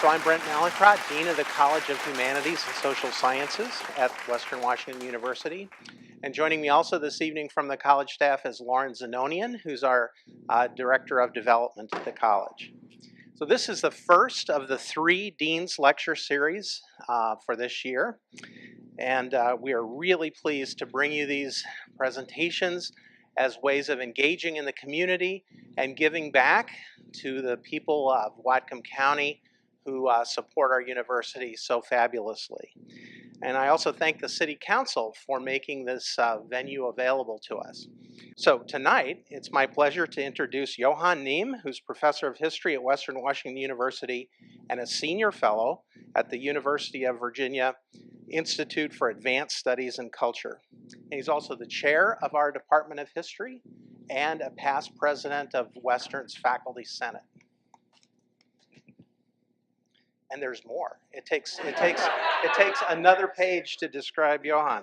So I'm Brent Mallinckrodt, Dean of the College of Humanities and Social Sciences at Western Washington University. And joining me also this evening from the college staff is Lauren Zanonian, who's our Director of Development at the college. So this is the first of the 3 Dean's Lecture Series for this year. And we are really pleased to bring you these presentations as ways of engaging in the community and giving back to the people of Whatcom County who support our university so fabulously. And I also thank the City Council for making this venue available to us. So tonight, it's my pleasure to introduce Johann Neem, who's Professor of History at Western Washington University and a Senior Fellow at the University of Virginia Institute for Advanced Studies in Culture. And he's also the chair of our Department of History and a past president of Western's Faculty Senate. And there's more. It takes another page to describe Johann,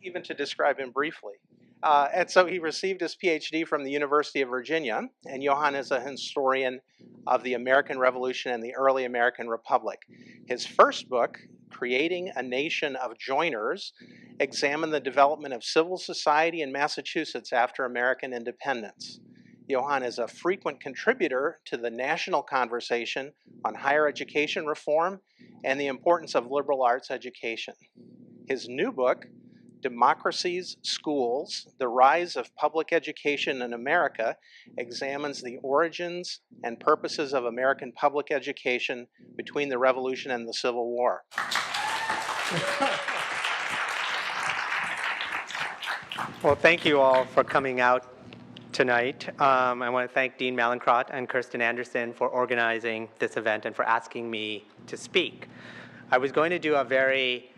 even to describe him briefly. And so he received his PhD from the University of Virginia, and Johann is a historian of the American Revolution and the early American Republic. His first book, Creating a Nation of Joiners, examined the development of civil society in Massachusetts after American independence. Johann is a frequent contributor to the national conversation on higher education reform and the importance of liberal arts education. His new book, Democracies, Schools, The Rise of Public Education in America, examines the origins and purposes of American public education between the Revolution and the Civil War. Well, thank you all for coming out tonight. I want to thank Dean Mallinckrodt and Kirsten Anderson for organizing this event and for asking me to speak. I was going to do a very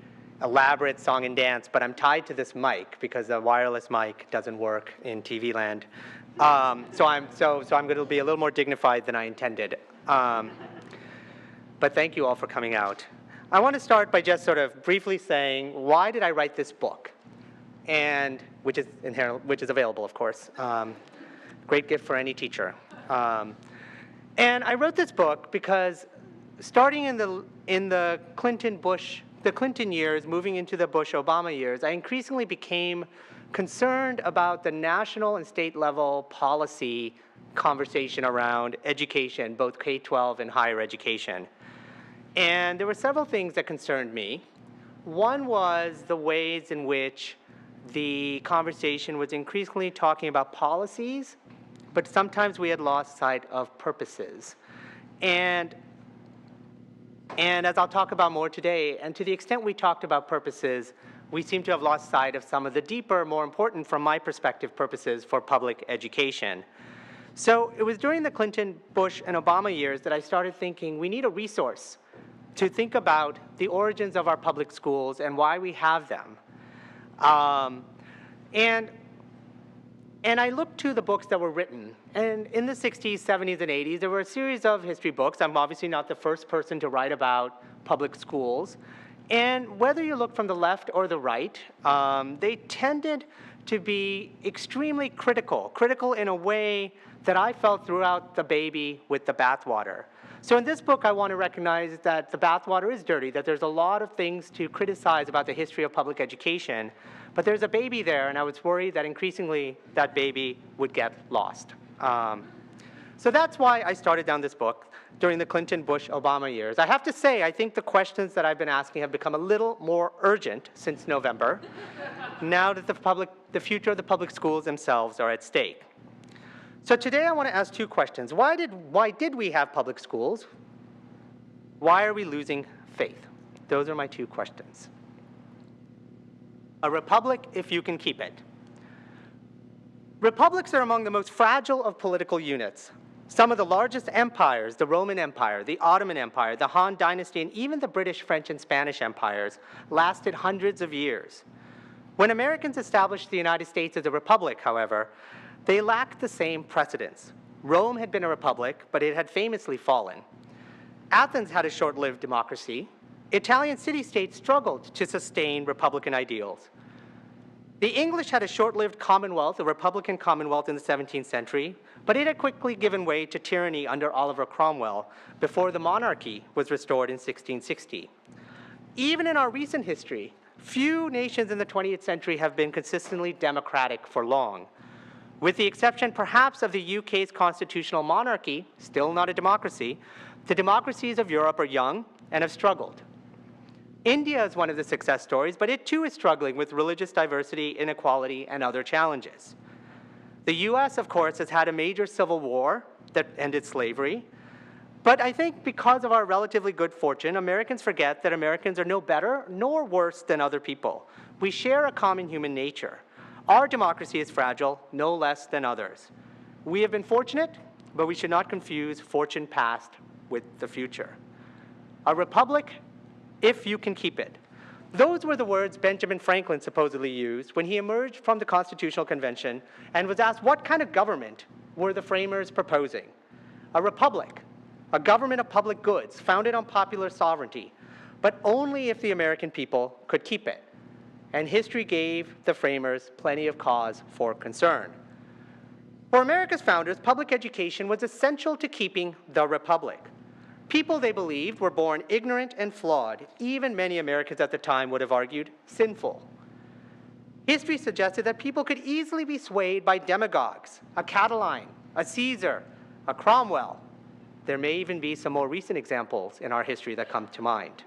elaborate song and dance, but I'm tied to this mic because the wireless mic doesn't work in TV land. So I'm going to be a little more dignified than I intended. But thank you all for coming out. I want to start by just sort of briefly saying, why did I write this book? And which is available, of course. Great gift for any teacher. And I wrote this book because starting in the Clinton years, moving into the Bush-Obama years, I increasingly became concerned about the national and state level policy conversation around education, both K-12 and higher education. And there were several things that concerned me. One was the ways in which the conversation was increasingly talking about policies, but sometimes we had lost sight of purposes. And as I'll talk about more today, and to the extent we talked about purposes, we seem to have lost sight of some of the deeper, more important, from my perspective, purposes for public education. So it was during the Clinton, Bush, and Obama years that I started thinking we need a resource to think about the origins of our public schools and why we have them. And I looked to the books that were written. And in the 60s, 70s, and 80s, there were a series of history books. I'm obviously not the first person to write about public schools. And whether you look from the left or the right, they tended to be extremely critical in a way that I felt threw out the baby with the bathwater. So in this book, I want to recognize that the bathwater is dirty, that there's a lot of things to criticize about the history of public education, but there's a baby there, and I was worried that increasingly that baby would get lost. So that's why I started down this book during the Clinton, Bush, Obama years. I have to say, I think the questions that I've been asking have become a little more urgent since November, now that the future of the public schools themselves are at stake. So today I want to ask 2 questions. Why did we have public schools? Why are we losing faith? Those are my 2 questions. A republic, if you can keep it. Republics are among the most fragile of political units. Some of the largest empires, the Roman Empire, the Ottoman Empire, the Han Dynasty, and even the British, French, and Spanish empires, lasted hundreds of years. When Americans established the United States as a republic, however, they lacked the same precedents. Rome had been a republic, but it had famously fallen. Athens had a short-lived democracy. Italian city-states struggled to sustain republican ideals. The English had a short-lived commonwealth, a republican commonwealth in the 17th century, but it had quickly given way to tyranny under Oliver Cromwell before the monarchy was restored in 1660. Even in our recent history, few nations in the 20th century have been consistently democratic for long. With the exception perhaps of the UK's constitutional monarchy, still not a democracy, the democracies of Europe are young and have struggled. India is one of the success stories, but it too is struggling with religious diversity, inequality, and other challenges. The US, of course, has had a major civil war that ended slavery, but I think because of our relatively good fortune, Americans forget that Americans are no better nor worse than other people. We share a common human nature. Our democracy is fragile, no less than others. We have been fortunate, but we should not confuse fortune past with the future. A republic, if you can keep it. Those were the words Benjamin Franklin supposedly used when he emerged from the Constitutional Convention and was asked what kind of government were the framers proposing. A republic, a government of public goods founded on popular sovereignty, but only if the American people could keep it. And history gave the framers plenty of cause for concern. For America's founders, public education was essential to keeping the republic. People, they believed, were born ignorant and flawed. Even many Americans at the time would have argued sinful. History suggested that people could easily be swayed by demagogues, a Catiline, a Caesar, a Cromwell. There may even be some more recent examples in our history that come to mind.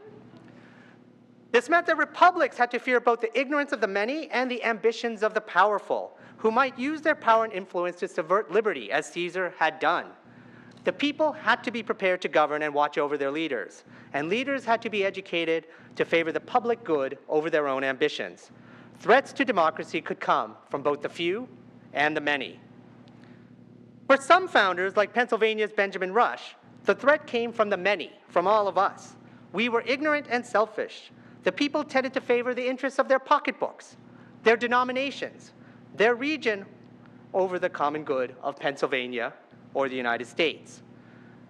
This meant that republics had to fear both the ignorance of the many and the ambitions of the powerful, who might use their power and influence to subvert liberty, as Caesar had done. The people had to be prepared to govern and watch over their leaders, and leaders had to be educated to favor the public good over their own ambitions. Threats to democracy could come from both the few and the many. For some founders, like Pennsylvania's Benjamin Rush, the threat came from the many, from all of us. We were ignorant and selfish. The people tended to favor the interests of their pocketbooks, their denominations, their region over the common good of Pennsylvania or the United States.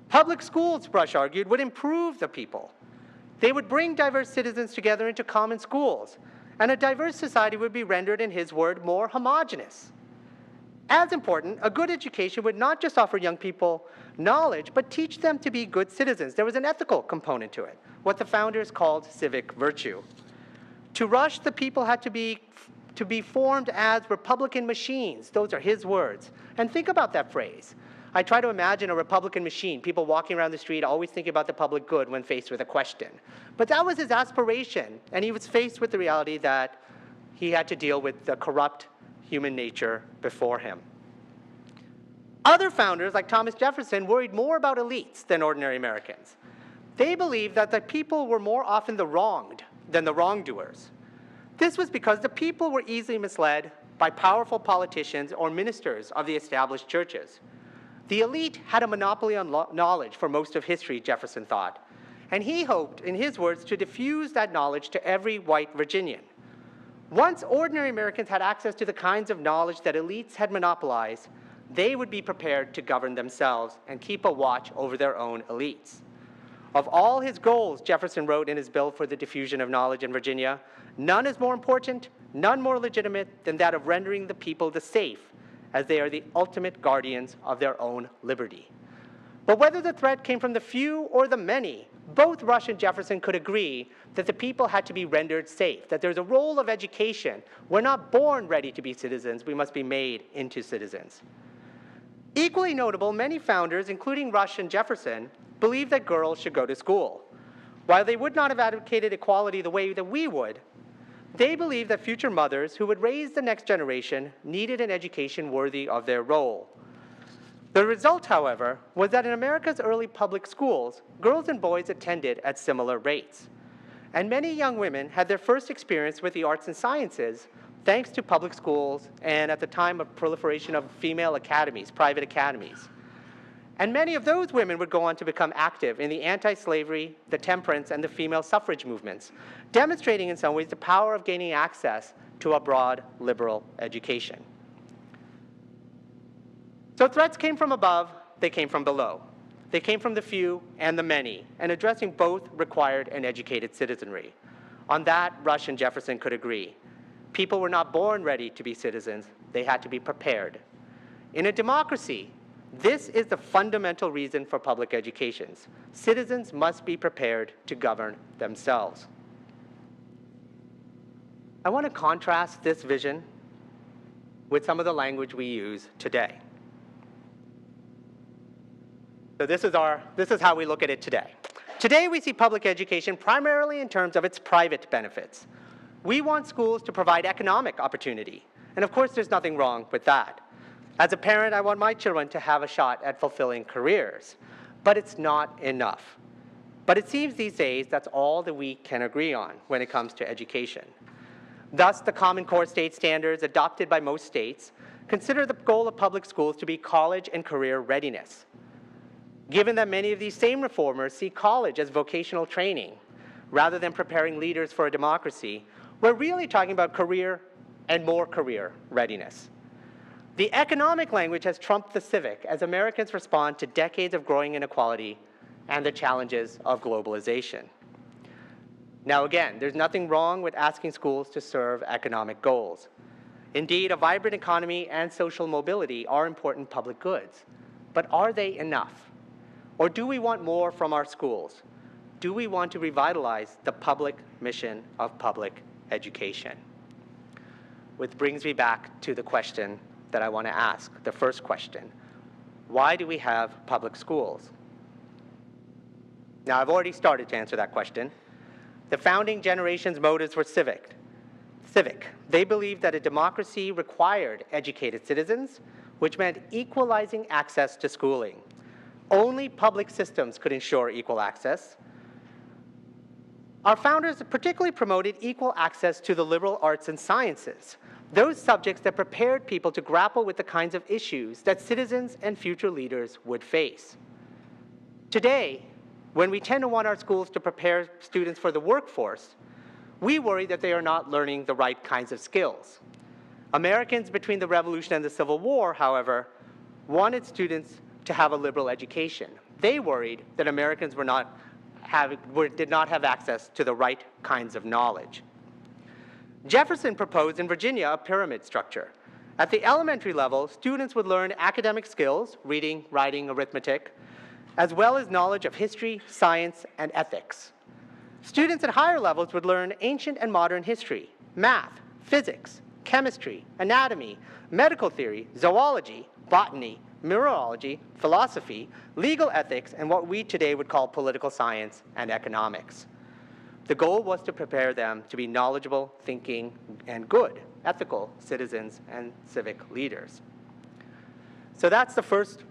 Public schools, Rush argued, would improve the people. They would bring diverse citizens together into common schools, and a diverse society would be rendered, in his word, more homogeneous. As important, a good education would not just offer young people knowledge, but teach them to be good citizens. There was an ethical component to it, what the founders called civic virtue. To Rush, the people had to be formed as Republican machines. Those are his words. And think about that phrase. I try to imagine a Republican machine, people walking around the street always thinking about the public good when faced with a question. But that was his aspiration, and he was faced with the reality that he had to deal with the corrupt human nature before him. Other founders, like Thomas Jefferson, worried more about elites than ordinary Americans. They believed that the people were more often the wronged than the wrongdoers. This was because the people were easily misled by powerful politicians or ministers of the established churches. The elite had a monopoly on knowledge for most of history, Jefferson thought, and he hoped, in his words, to diffuse that knowledge to every white Virginian. Once ordinary Americans had access to the kinds of knowledge that elites had monopolized, they would be prepared to govern themselves and keep a watch over their own elites. Of all his goals, Jefferson wrote in his bill for the diffusion of knowledge in Virginia, none is more important, none more legitimate than that of rendering the people the safe, as they are the ultimate guardians of their own liberty. But whether the threat came from the few or the many, both Rush and Jefferson could agree that the people had to be rendered safe, that there's a role of education. We're not born ready to be citizens, we must be made into citizens. Equally notable, many founders, including Rush and Jefferson, believed that girls should go to school. While they would not have advocated equality the way that we would, they believed that future mothers who would raise the next generation needed an education worthy of their role. The result, however, was that in America's early public schools, girls and boys attended at similar rates. And many young women had their first experience with the arts and sciences thanks to public schools and at the time of proliferation of female academies, private academies. And many of those women would go on to become active in the anti-slavery, the temperance, and the female suffrage movements, demonstrating in some ways the power of gaining access to a broad liberal education. So threats came from above, they came from below. They came from the few and the many, and addressing both required an educated citizenry. On that, Rush and Jefferson could agree. People were not born ready to be citizens, they had to be prepared. In a democracy, This is the fundamental reason for public educations. Citizens must be prepared to govern themselves. I want to contrast this vision with some of the language we use today. So this is how we look at it today. Today we see public education primarily in terms of its private benefits. We want schools to provide economic opportunity. And of course there's nothing wrong with that. As a parent, I want my children to have a shot at fulfilling careers. But it's not enough. But it seems these days that's all that we can agree on when it comes to education. Thus, the Common Core state standards adopted by most states consider the goal of public schools to be college and career readiness. Given that many of these same reformers see college as vocational training, rather than preparing leaders for a democracy, we're really talking about career and more career readiness. The economic language has trumped the civic as Americans respond to decades of growing inequality and the challenges of globalization. Now again, there's nothing wrong with asking schools to serve economic goals. Indeed, a vibrant economy and social mobility are important public goods. But are they enough? Or do we want more from our schools? Do we want to revitalize the public mission of public education? Which brings me back to the question that I want to ask, the first question. Why do we have public schools? Now, I've already started to answer that question. The founding generation's motives were civic. They believed that a democracy required educated citizens, which meant equalizing access to schooling. Only public systems could ensure equal access. Our founders particularly promoted equal access to the liberal arts and sciences, those subjects that prepared people to grapple with the kinds of issues that citizens and future leaders would face. Today, when we tend to want our schools to prepare students for the workforce, we worry that they are not learning the right kinds of skills. Americans between the Revolution and the Civil War, however, wanted students to have a liberal education. They worried that Americans did not have access to the right kinds of knowledge. Jefferson proposed in Virginia a pyramid structure. At the elementary level, students would learn academic skills, reading, writing, arithmetic, as well as knowledge of history, science, and ethics. Students at higher levels would learn ancient and modern history, math, physics, chemistry, anatomy, medical theory, zoology, botany, mineralogy, philosophy, legal ethics, and what we today would call political science and economics. The goal was to prepare them to be knowledgeable, thinking, and good, ethical citizens and civic leaders. So that's the first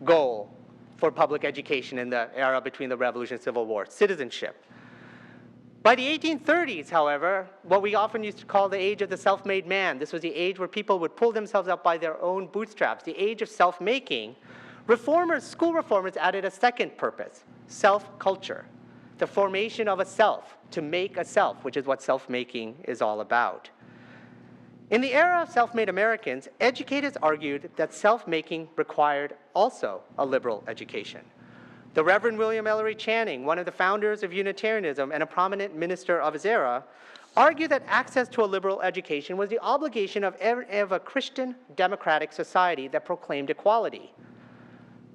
goal for public education in the era between the Revolution and Civil War, citizenship. By the 1830s, however, what we often used to call the age of the self-made man, this was the age where people would pull themselves up by their own bootstraps, the age of self-making, school reformers added a second purpose, self-culture, the formation of a self, to make a self, which is what self-making is all about. In the era of self-made Americans, educators argued that self-making required also a liberal education. The Reverend William Ellery Channing, one of the founders of Unitarianism and a prominent minister of his era, argued that access to a liberal education was the obligation of a Christian democratic society that proclaimed equality.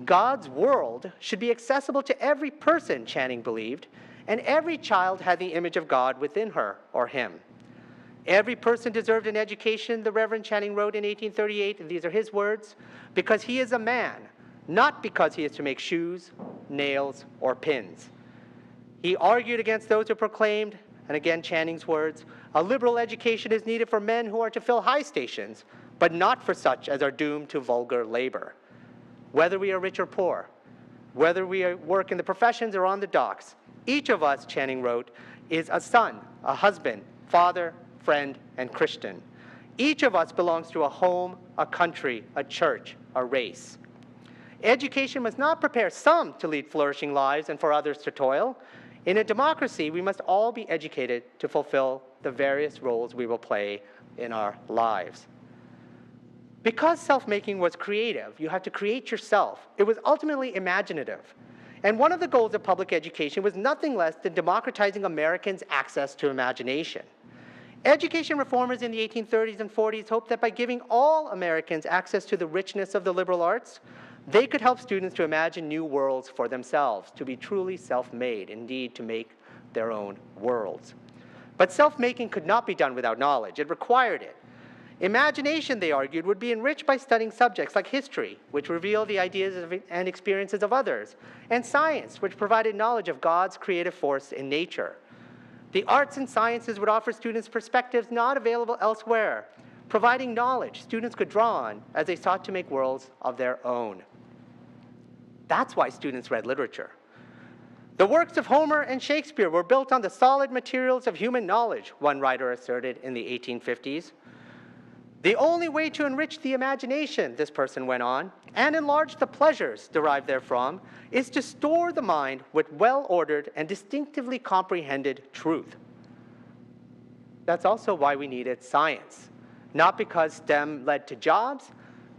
God's world should be accessible to every person, Channing believed, and every child had the image of God within her or him. Every person deserved an education, the Reverend Channing wrote in 1838, and these are his words, because he is a man, not because he is to make shoes, nails, or pins. He argued against those who proclaimed, and again Channing's words, a liberal education is needed for men who are to fill high stations, but not for such as are doomed to vulgar labor. Whether we are rich or poor, whether we work in the professions or on the docks, each of us, Channing wrote, is a son, a husband, father, friend, and Christian. Each of us belongs to a home, a country, a church, a race. Education must not prepare some to lead flourishing lives and for others to toil. In a democracy, we must all be educated to fulfill the various roles we will play in our lives. Because self-making was creative, you had to create yourself. It was ultimately imaginative. And one of the goals of public education was nothing less than democratizing Americans' access to imagination. Education reformers in the 1830s and 40s hoped that by giving all Americans access to the richness of the liberal arts, They could help students to imagine new worlds for themselves, to be truly self-made, indeed to make their own worlds. But self-making could not be done without knowledge. It required it. Imagination, they argued, would be enriched by studying subjects like history, which reveal the ideas and experiences of others, and science, which provided knowledge of God's creative force in nature. The arts and sciences would offer students perspectives not available elsewhere, providing knowledge students could draw on as they sought to make worlds of their own. That's why students read literature. The works of Homer and Shakespeare were built on the solid materials of human knowledge, one writer asserted in the 1850s. The only way to enrich the imagination, this person went on, and enlarge the pleasures derived therefrom, is to store the mind with well-ordered and distinctively comprehended truth. That's also why we needed science. Not because STEM led to jobs,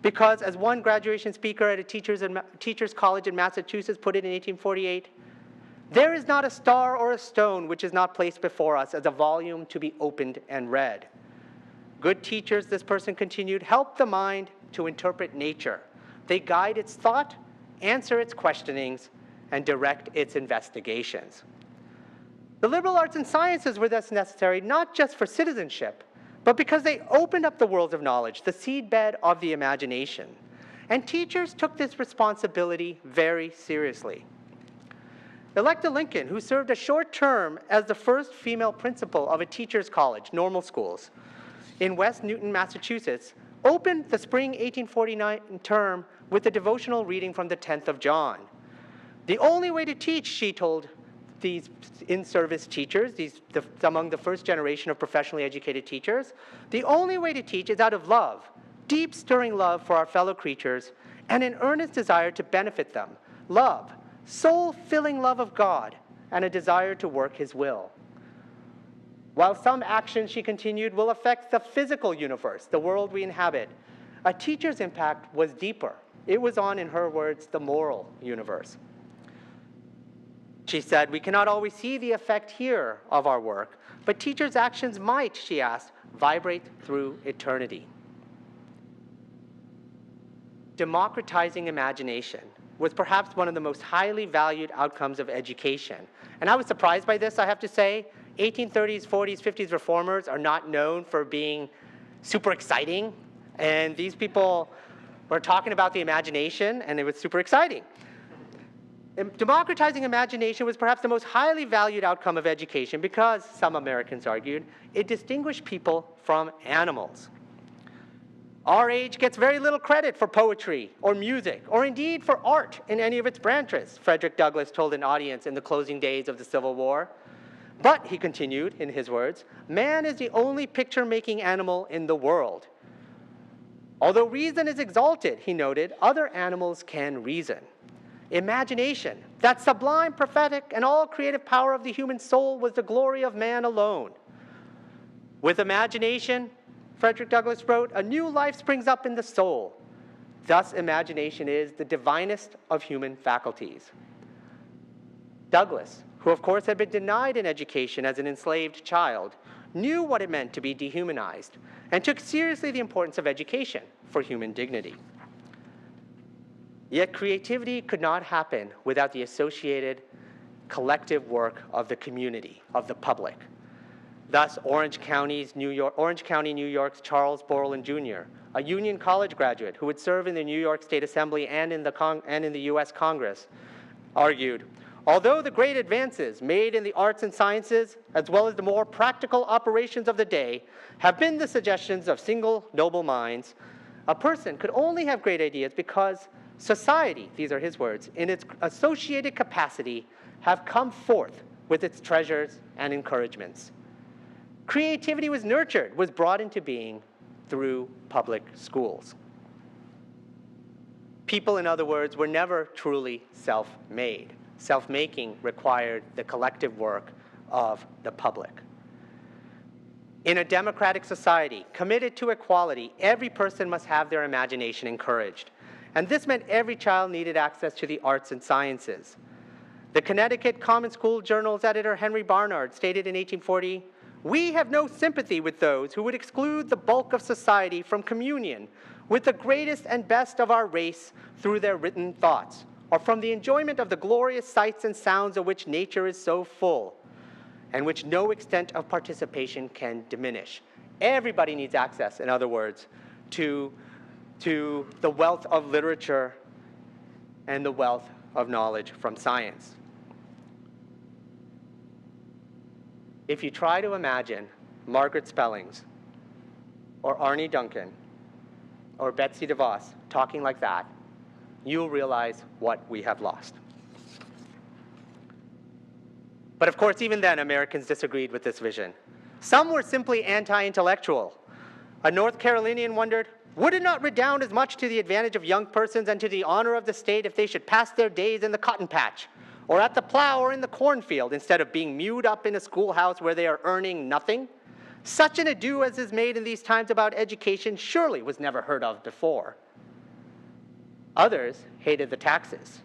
because as one graduation speaker at a teachers college in Massachusetts put it in 1848, there is not a star or a stone which is not placed before us as a volume to be opened and read. Good teachers, this person continued, help the mind to interpret nature. They guide its thought, answer its questionings, and direct its investigations. The liberal arts and sciences were thus necessary not just for citizenship, but because they opened up the worlds of knowledge, the seedbed of the imagination. And teachers took this responsibility very seriously. Electa Lincoln, who served a short term as the first female principal of a teachers' college, normal schools, in West Newton, Massachusetts, opened the spring 1849 term with a devotional reading from the 10th of John. The only way to teach, she told these in-service teachers, among the first generation of professionally educated teachers, the only way to teach is out of love, deep stirring love for our fellow creatures, and an earnest desire to benefit them. Love, soul-filling love of God, and a desire to work His will. While some actions, she continued, will affect the physical universe, the world we inhabit, a teacher's impact was deeper. It was on, in her words, the moral universe. She said, we cannot always see the effect here of our work, but teachers' actions might, she asked, vibrate through eternity. Democratizing imagination was perhaps one of the most highly valued outcomes of education. And I was surprised by this, I have to say. 1830s, 40s, 50s reformers are not known for being super exciting. And these people were talking about the imagination, and it was super exciting. Democratizing imagination was perhaps the most highly valued outcome of education because, some Americans argued, it distinguished people from animals. Our age gets very little credit for poetry or music, or indeed for art in any of its branches, Frederick Douglass told an audience in the closing days of the Civil War. But, he continued, in his words, man is the only picture-making animal in the world. Although reason is exalted, he noted, other animals can reason. Imagination, that sublime, prophetic, and all creative power of the human soul was the glory of man alone. With imagination, Frederick Douglass wrote, a new life springs up in the soul. Thus, imagination is the divinest of human faculties. Douglass, who of course had been denied an education as an enslaved child, knew what it meant to be dehumanized and took seriously the importance of education for human dignity. Yet creativity could not happen without the associated collective work of the community, of the public. Thus, Orange County, New York's Charles Borland Jr., a Union College graduate who would serve in the New York State Assembly and in the U.S. Congress, argued, although the great advances made in the arts and sciences, as well as the more practical operations of the day, have been the suggestions of single noble minds, a person could only have great ideas because society, these are his words, in its associated capacity, have come forth with its treasures and encouragements. Creativity was nurtured, was brought into being through public schools. People, in other words, were never truly self-made. Self-making required the collective work of the public. In a democratic society committed to equality, every person must have their imagination encouraged. And this meant every child needed access to the arts and sciences. The Connecticut Common School Journal's editor Henry Barnard stated in 1840, "We have no sympathy with those who would exclude the bulk of society from communion with the greatest and best of our race through their written thoughts, or from the enjoyment of the glorious sights and sounds of which nature is so full, and which no extent of participation can diminish. Everybody needs access, in other words, to the wealth of literature and the wealth of knowledge from science. If you try to imagine Margaret Spellings or Arnie Duncan or Betsy DeVos talking like that, you'll realize what we have lost. But of course, even then, Americans disagreed with this vision. Some were simply anti-intellectual. A North Carolinian wondered, would it not redound as much to the advantage of young persons and to the honor of the state if they should pass their days in the cotton patch, or at the plow or in the cornfield, instead of being mewed up in a schoolhouse where they are earning nothing? Such an ado as is made in these times about education surely was never heard of before. Others hated the taxes.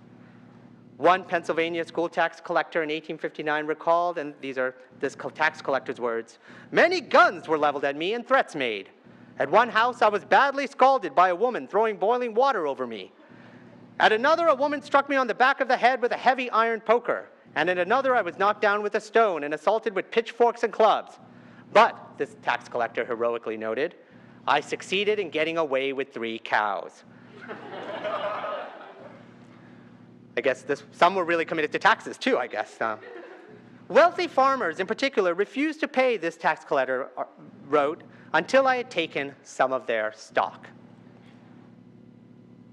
One Pennsylvania school tax collector in 1859 recalled, and these are this tax collector's words, "Many guns were leveled at me and threats made. At one house, I was badly scalded by a woman throwing boiling water over me. At another, a woman struck me on the back of the head with a heavy iron poker. And at another, I was knocked down with a stone and assaulted with pitchforks and clubs. But," this tax collector heroically noted, "I succeeded in getting away with 3 cows." I guess some were really committed to taxes too, I guess. Wealthy farmers in particular refused to pay, this tax collector wrote, until I had taken some of their stock.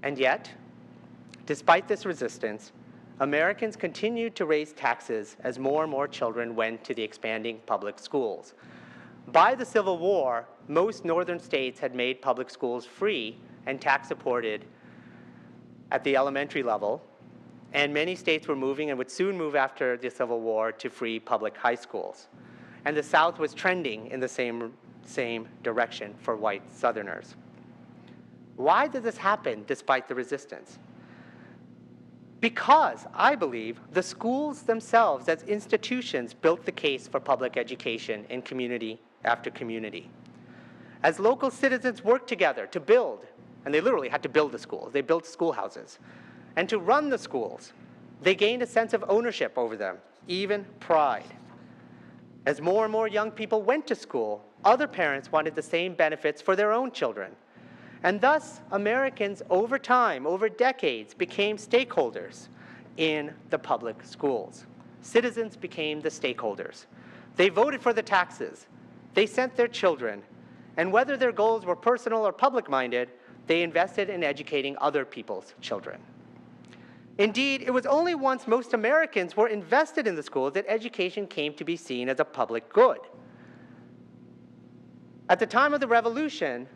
And yet, despite this resistance, Americans continued to raise taxes as more and more children went to the expanding public schools. By the Civil War, most northern states had made public schools free and tax-supported at the elementary level, and many states were moving and would soon move after the Civil War to free public high schools. And the South was trending in the same direction for white Southerners. Why did this happen despite the resistance? Because, I believe, the schools themselves as institutions built the case for public education in community after community. As local citizens worked together to build, and they literally had to build the schools, they built schoolhouses, and to run the schools, they gained a sense of ownership over them, even pride. As more and more young people went to school, other parents wanted the same benefits for their own children. And thus, Americans over time, over decades, became stakeholders in the public schools. Citizens became the stakeholders. They voted for the taxes. They sent their children. And whether their goals were personal or public-minded, they invested in educating other people's children. Indeed, it was only once most Americans were invested in the schools that education came to be seen as a public good. At the time of the Revolution,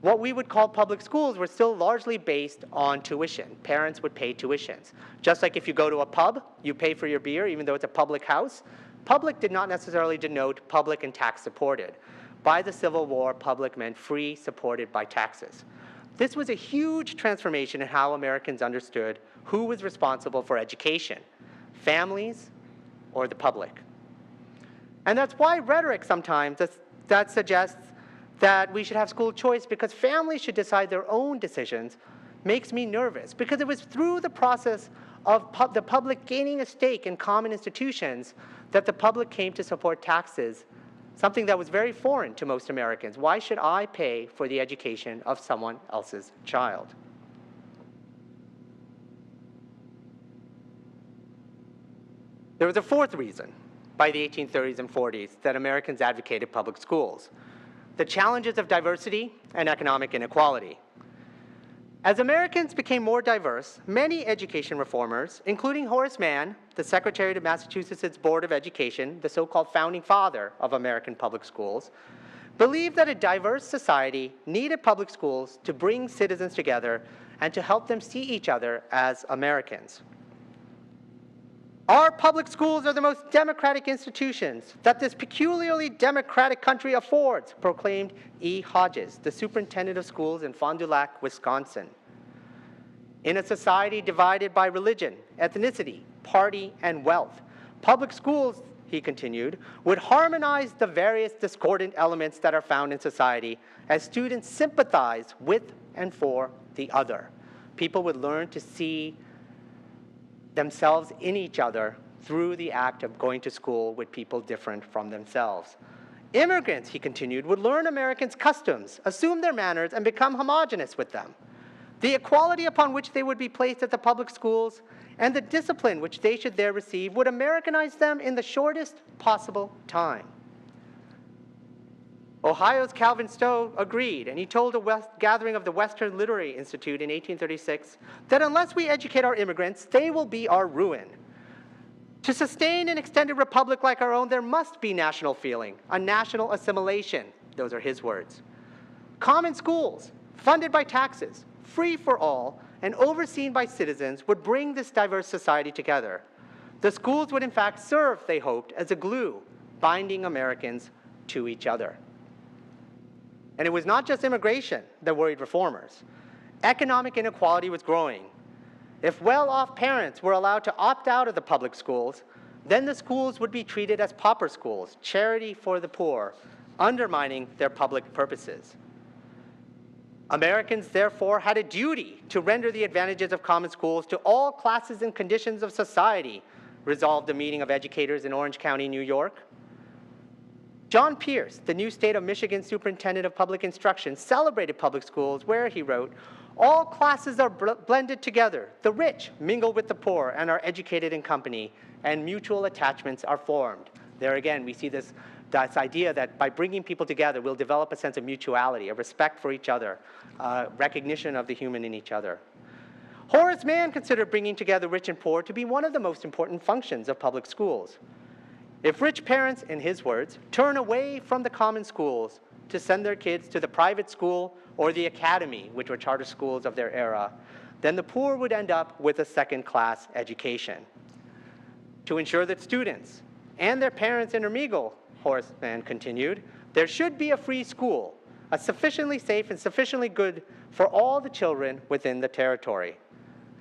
what we would call public schools were still largely based on tuition. Parents would pay tuitions. Just like if you go to a pub, you pay for your beer, even though it's a public house. Public did not necessarily denote public and tax-supported. By the Civil War, public meant free, supported by taxes. This was a huge transformation in how Americans understood who was responsible for education, families or the public. And that's why rhetoric sometimes that suggests that we should have school choice because families should decide their own decisions makes me nervous, because it was through the process of the public gaining a stake in common institutions that the public came to support taxes, something that was very foreign to most Americans. Why should I pay for the education of someone else's child? There was a fourth reason by the 1830s and 40s that Americans advocated public schools: the challenges of diversity and economic inequality. As Americans became more diverse, many education reformers, including Horace Mann, the Secretary to Massachusetts Board of Education, the so-called founding father of American public schools, believed that a diverse society needed public schools to bring citizens together and to help them see each other as Americans. Our public schools are the most democratic institutions that this peculiarly democratic country affords, proclaimed E. Hodges, the superintendent of schools in Fond du Lac, Wisconsin. In a society divided by religion, ethnicity, party, and wealth, public schools, he continued, would harmonize the various discordant elements that are found in society as students sympathize with and for the other. People would learn to see themselves in each other through the act of going to school with people different from themselves. Immigrants, he continued, would learn Americans' customs, assume their manners, and become homogenous with them. The equality upon which they would be placed at the public schools and the discipline which they should there receive would Americanize them in the shortest possible time. Ohio's Calvin Stowe agreed, and he told a gathering of the Western Literary Institute in 1836 that unless we educate our immigrants, they will be our ruin. To sustain an extended republic like our own, there must be national feeling, a national assimilation. Those are his words. Common schools, funded by taxes, free for all, and overseen by citizens would bring this diverse society together. The schools would in fact serve, they hoped, as a glue binding Americans to each other. And it was not just immigration that worried reformers. Economic inequality was growing. If well-off parents were allowed to opt out of the public schools, then the schools would be treated as pauper schools, charity for the poor, undermining their public purposes. Americans, therefore, had a duty to render the advantages of common schools to all classes and conditions of society, resolved a meeting of educators in Orange County, New York. John Pierce, the new state of Michigan superintendent of public instruction, celebrated public schools where, he wrote, all classes are blended together. The rich mingle with the poor and are educated in company, and mutual attachments are formed. There again, we see this idea that by bringing people together, we'll develop a sense of mutuality, a respect for each other, recognition of the human in each other. Horace Mann considered bringing together rich and poor to be one of the most important functions of public schools. If rich parents, in his words, turn away from the common schools to send their kids to the private school or the academy, which were charter schools of their era, then the poor would end up with a second-class education. To ensure that students and their parents intermingle, Horace Mann continued, there should be a free school, a sufficiently safe and sufficiently good for all the children within the territory.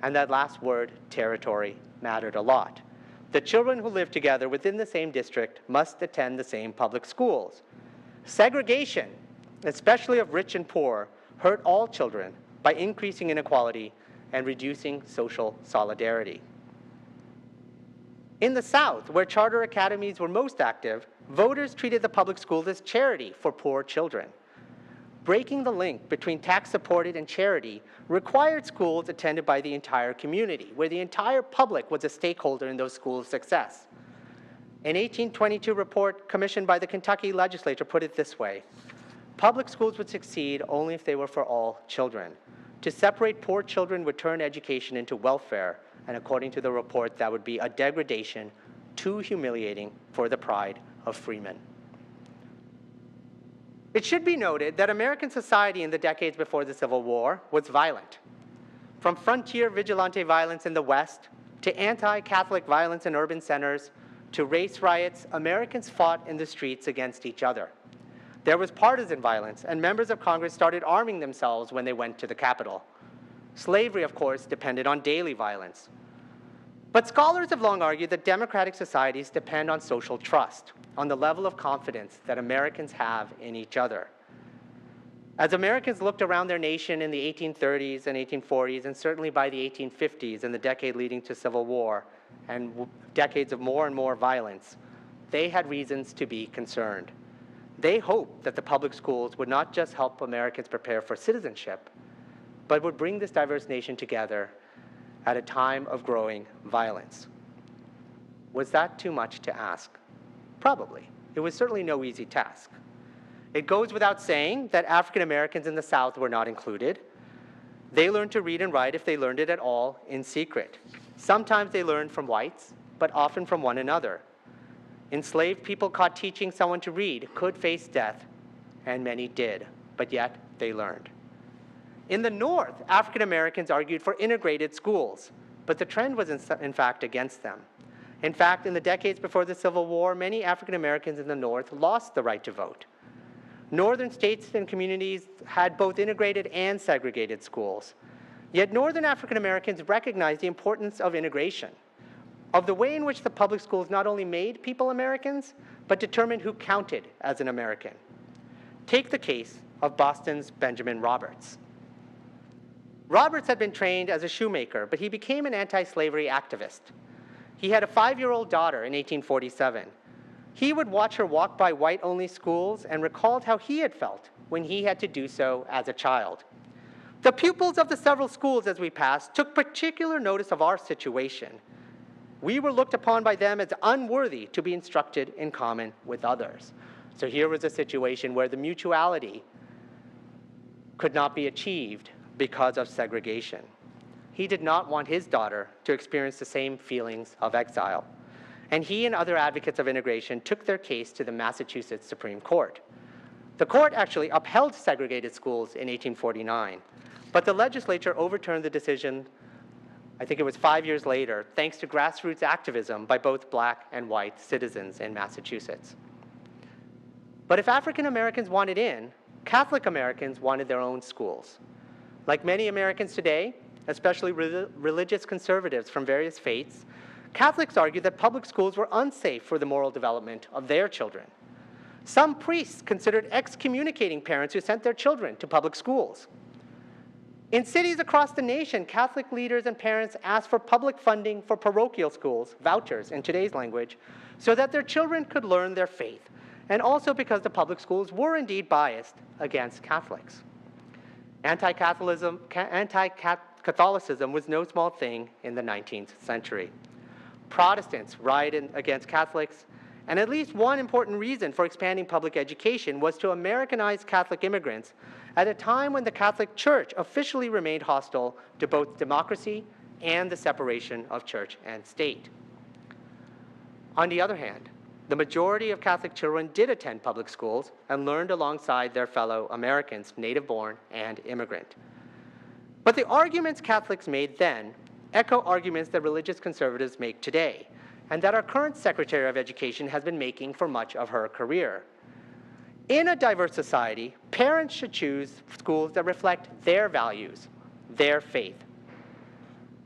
And that last word, territory, mattered a lot. The children who live together within the same district must attend the same public schools. Segregation, especially of rich and poor, hurt all children by increasing inequality and reducing social solidarity. In the South, where charter academies were most active, voters treated the public schools as charity for poor children. Breaking the link between tax-supported and charity required schools attended by the entire community, where the entire public was a stakeholder in those schools' success. An 1822 report commissioned by the Kentucky legislature put it this way: public schools would succeed only if they were for all children. To separate poor children would turn education into welfare, and according to the report, that would be a degradation too humiliating for the pride of freemen. It should be noted that American society in the decades before the Civil War was violent. From frontier vigilante violence in the West to anti-Catholic violence in urban centers to race riots, Americans fought in the streets against each other. There was partisan violence, and members of Congress started arming themselves when they went to the Capitol. Slavery, of course, depended on daily violence. But scholars have long argued that democratic societies depend on social trust, on the level of confidence that Americans have in each other. As Americans looked around their nation in the 1830s and 1840s, and certainly by the 1850s and the decade leading to Civil War, and decades of more and more violence, they had reasons to be concerned. They hoped that the public schools would not just help Americans prepare for citizenship, but would bring this diverse nation together at a time of growing violence. Was that too much to ask? Probably. It was certainly no easy task. It goes without saying that African Americans in the South were not included. They learned to read and write, if they learned it at all, in secret. Sometimes they learned from whites, but often from one another. Enslaved people caught teaching someone to read could face death, and many did, but yet they learned. In the North, African Americans argued for integrated schools, but the trend was in fact against them. In fact, in the decades before the Civil War, many African Americans in the North lost the right to vote. Northern states and communities had both integrated and segregated schools. Yet Northern African Americans recognized the importance of integration. of the way in which the public schools not only made people Americans, but determined who counted as an American. Take the case of Boston's Benjamin Roberts. Roberts had been trained as a shoemaker, but he became an anti-slavery activist. He had a 5-year-old daughter in 1847. He would watch her walk by white-only schools and recalled how he had felt when he had to do so as a child. The pupils of the several schools as we passed took particular notice of our situation. We were looked upon by them as unworthy to be instructed in common with others. So here was a situation where the mutuality could not be achieved because of segregation. He did not want his daughter to experience the same feelings of exile. And he and other advocates of integration took their case to the Massachusetts Supreme Court. The court actually upheld segregated schools in 1849, but the legislature overturned the decision, I think it was 5 years later, thanks to grassroots activism by both black and white citizens in Massachusetts. But if African Americans wanted in, Catholic Americans wanted their own schools. Like many Americans today, especially religious conservatives from various faiths, Catholics argued that public schools were unsafe for the moral development of their children. Some priests considered excommunicating parents who sent their children to public schools. In cities across the nation, Catholic leaders and parents asked for public funding for parochial schools, vouchers in today's language, so that their children could learn their faith, and also because the public schools were indeed biased against Catholics. Anti-Catholicism was no small thing in the 19th century. Protestants rioted against Catholics, and at least one important reason for expanding public education was to Americanize Catholic immigrants at a time when the Catholic Church officially remained hostile to both democracy and the separation of church and state. On the other hand, the majority of Catholic children did attend public schools and learned alongside their fellow Americans, native-born and immigrant. But the arguments Catholics made then echo arguments that religious conservatives make today, and that our current Secretary of Education has been making for much of her career. In a diverse society, parents should choose schools that reflect their values, their faith.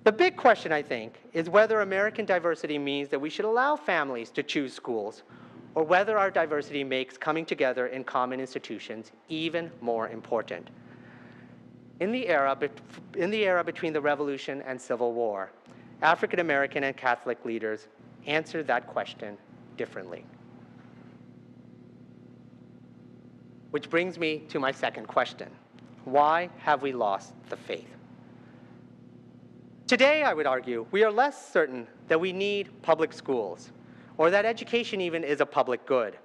The big question, I think, is whether American diversity means that we should allow families to choose schools, or whether our diversity makes coming together in common institutions even more important. In the era between the Revolution and Civil War, African American and Catholic leaders answered that question differently. Which brings me to my second question. Why have we lost the faith? Today, I would argue, we are less certain that we need public schools, or that education even is a public good.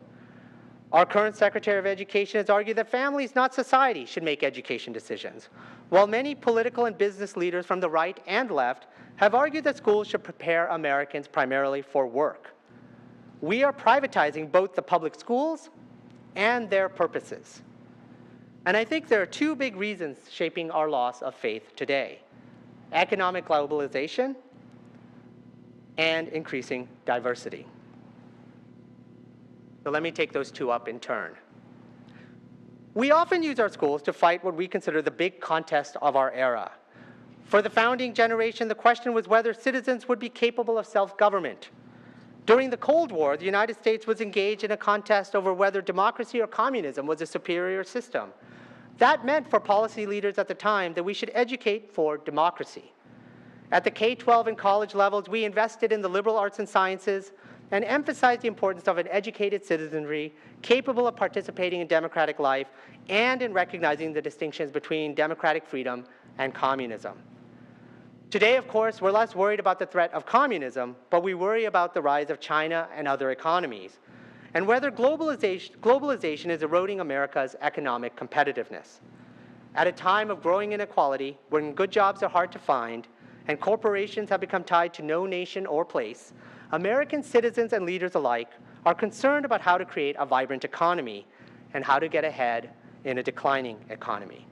Our current Secretary of Education has argued that families, not society, should make education decisions, while many political and business leaders from the right and left have argued that schools should prepare Americans primarily for work. We are privatizing both the public schools and their purposes. And I think there are two big reasons shaping our loss of faith today: economic globalization and increasing diversity. So let me take those two up in turn. We often use our schools to fight what we consider the big contest of our era. For the founding generation, the question was whether citizens would be capable of self-government. During the Cold War, the United States was engaged in a contest over whether democracy or communism was a superior system. That meant for policy leaders at the time that we should educate for democracy. At the K-12 and college levels, we invested in the liberal arts and sciences and emphasized the importance of an educated citizenry capable of participating in democratic life and in recognizing the distinctions between democratic freedom and communism. Today, of course, we're less worried about the threat of communism, but we worry about the rise of China and other economies, and whether globalization is eroding America's economic competitiveness. At a time of growing inequality, when good jobs are hard to find, and corporations have become tied to no nation or place, American citizens and leaders alike are concerned about how to create a vibrant economy and how to get ahead in a declining economy.